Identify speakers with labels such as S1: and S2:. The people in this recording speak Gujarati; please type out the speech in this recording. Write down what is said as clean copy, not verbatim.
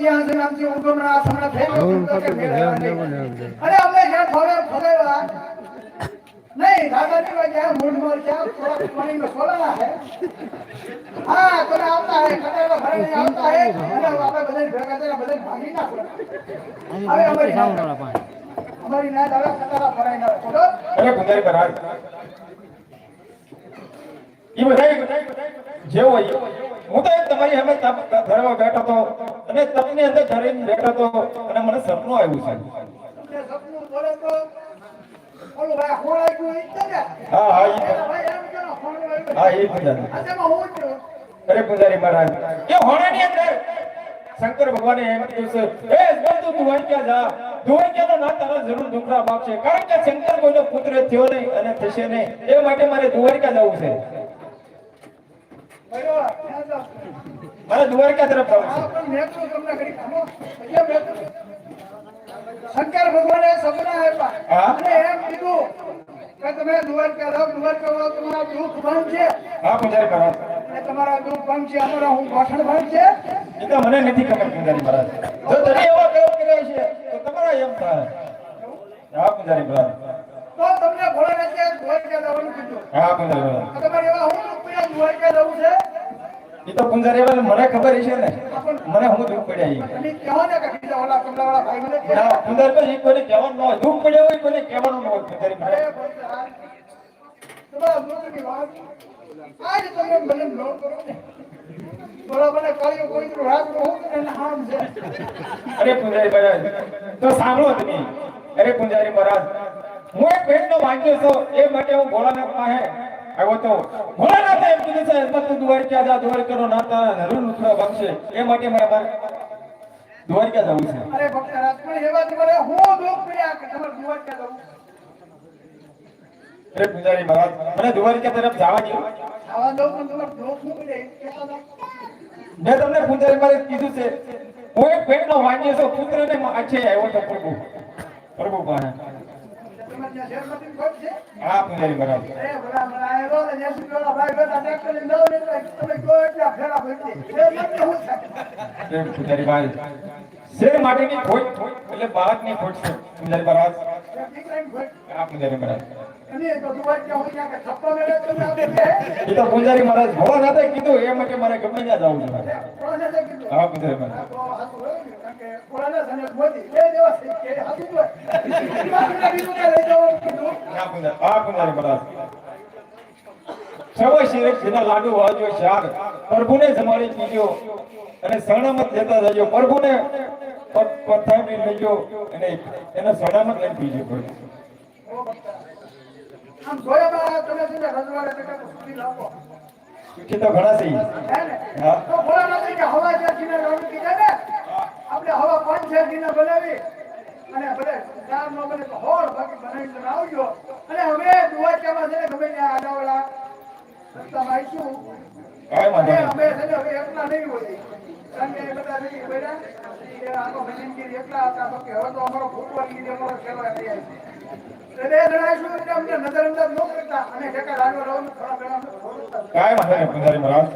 S1: ત્યાં છે નામથી ઉગમણા આસમણા થઈ ગયો કે અરે અમે જે ફળેલા नहीं दादा जी का क्या मूड मोर क्या थोड़ा पानी में सोलना है हाँ तो आता है खतरे का भरे नहीं आता है अरे वापस बदल भेगा तेरा बदल भागी ना अरे हमारी ना दादा खतरा भरे ना छोड़ो
S2: अरे पुजारी महाराज ये बताइए જેવો હું તો તમારી સામે ઘરમાં બેઠો તો અને તમને અંદર ધરીને બેઠો તો અને મને સપનું આવ્યું છે
S1: તમને સપનું બોલે તો ઓલો ભાઈ ખોળાઈ ગયું ઈચ્છે ને
S2: હા હા
S1: ભાઈ એમ કે ખોળાઈ
S2: હા એ પુજારી
S1: આમાં હું છું
S2: અરે પુજારી મહારાજ એ હોણાની અંદર શંકર ભગવાને એમ કહ્યું છે એ તું દુવાઈ ક્યાં જા દુવાઈ ક્યાં ના તારા જરૂર દુખરા બાપશે કારણ કે શંકર કોઈનો પુત્ર થયો નહીં અને થશે નહીં એ માટે મારે દ્વારકા જવું છે મારે દ્વારકા તરફ જવું છે
S1: શંકર ભગવાને સપના આપ્યા અને એમ કીધું કે તમે દ્વારકા જાઓ દ્વારકા તમારા દુઃખ ભંગ છે
S2: હા પુજારી મહારાજ
S1: અને તમારા દુઃખ ભંગ છે અમારા હું ગોઠણ ભંગ છે
S2: એ તો મને નથી ખબર પુજારી મહારાજ જો તમે એવો કેવો કર્યો છે તો તમારા એમ થાય હા પુજારી મહારાજ
S1: તો તમને ભોળાનાથે દ્વારકા જવાનું કીધું
S2: હા પુજારી મહારાજ
S1: તમારે એવા હું રૂપિયા દ્વારકા જવું છે
S2: એ તો પુજારી મહારાજ મને ખબર છે ને મને હું દુઃખ પડ્યા
S1: અને કહેવા ને કે બીજા ઓલા કમલાવાળા ભાઈ મને કે
S2: ના પુજારી તો એ કોઈને કહેવાનું ન હોય દુઃખ પડ્યા હોય કોઈને કહેવાનું ન હોય પુજારી મહારાજ
S1: તમારા દુઃખની વાત આજ તમે મને ન કરો ને બરાબર કાળિયો કોઈ રાત હું અને આમ છે
S2: અરે પુજારી મહારાજ તો સાંભળો તમે અરે પુજારી મહારાજ હું એક ભેટનો વાંચ્યો છું એ માટે હું ભોળાનાથ પાસે આવ્યો તો ભોળાનાથે એમ કીધું છે તું દ્વારકા જા દ્વારકાનો નાતા જરૂર નુકરા બનશે એ માટે મારે દ્વારકા જવું છે
S1: અરે ભક્ત રાજપણ એવા તમારે હું દુઃખ પડ્યા કે તમારે દ્વારકા જવું
S2: અરે પુજારી મહારાજ મને દ્વારકા તરફ જવા દો
S1: આવા દો પણ તમારે દુઃખ ન પડે
S2: મેં તમને પુજારી મહારાજ કીધું છે હું એક ભેટનો વાંચ્યો છું પુત્રને આછે આવ્યો તો પ્રભુ પાસે
S1: તમારે ત્યાં શેરપતિ કોઈ છે
S2: હા પુજારી મહારાજ
S1: અરે ભલા ભલા આવ્યો ને જેસી પેલા ભાઈ બેટા ટ્રેક્ટર લઈને દો ને તમે કોઈ એટલા ફેરા ભરતી શેરપતિ હું થાય
S2: પુજારી મહારાજ શેર માટેની ખોટ એટલે બાળકની ખોટ છે પુજારી મહારાજ
S1: દીકરાની કોઈ
S2: હા પુજારી મહારાજ
S1: અને તો દ્વારકા હોય ત્યાં કે થપ્પા મેળે તમે આપણે
S2: એ તો પુજારી મહારાજ ભોળાનાથે કીધું એ માટે મારે ગમે ત્યાં જવું છે
S1: કોને તે કીધું
S2: હા પુજારી મહારાજ
S1: તો હાથ હોય ને કારણ કે કોરાના સને મોદી બે દિવસ કે હાથી હોય દીકરાને બીજું કે લઈ જવાનું કીધું
S2: હા પુજારી મહારાજ સવા શિરે જેના લાડુ વાજો શાક પ્રભુને જમાડી પીજો અને શરણામત લેતા જજો પ્રભુને પથારી લેજો અને એના શરણામત લઈ પીજો
S1: આમ જોયા તમે છે રજવાડે બેટા સુધી લાવો
S2: કે તો ઘણા છે
S1: હે ને
S2: હા
S1: તો બોલા નથી કે હવા જ્યાંથી લાવી કીધા ને આપણે હવા 5-6 દિન બનાવી અને ભલે 4 નો બને તો હોળ બાકી બનાવીને તમે આવજો અને હવે દ્વારકામાં છે ગમે ત્યાં આડાવાળા રસ્તામાં આવીશું
S2: કાઈ વાંધો નહીં
S1: અમે છે હવે એકલા નહીં હોય કારણ કે બધા નથી બેડા એ આખો ભજનગીરી એકલા હતા તો કે હવે તો અમારો ફૂટબોલ લીધે અમારો ખેલવા તૈયાર છે એટલે લડાઈશું એટલે અમને નજરઅંદાજ ન કરતા અને ઠેકા લાડવા રહેવાનું થોડા પહેલા
S2: કાઈ વાંધો નહીં પુજારી મહારાજ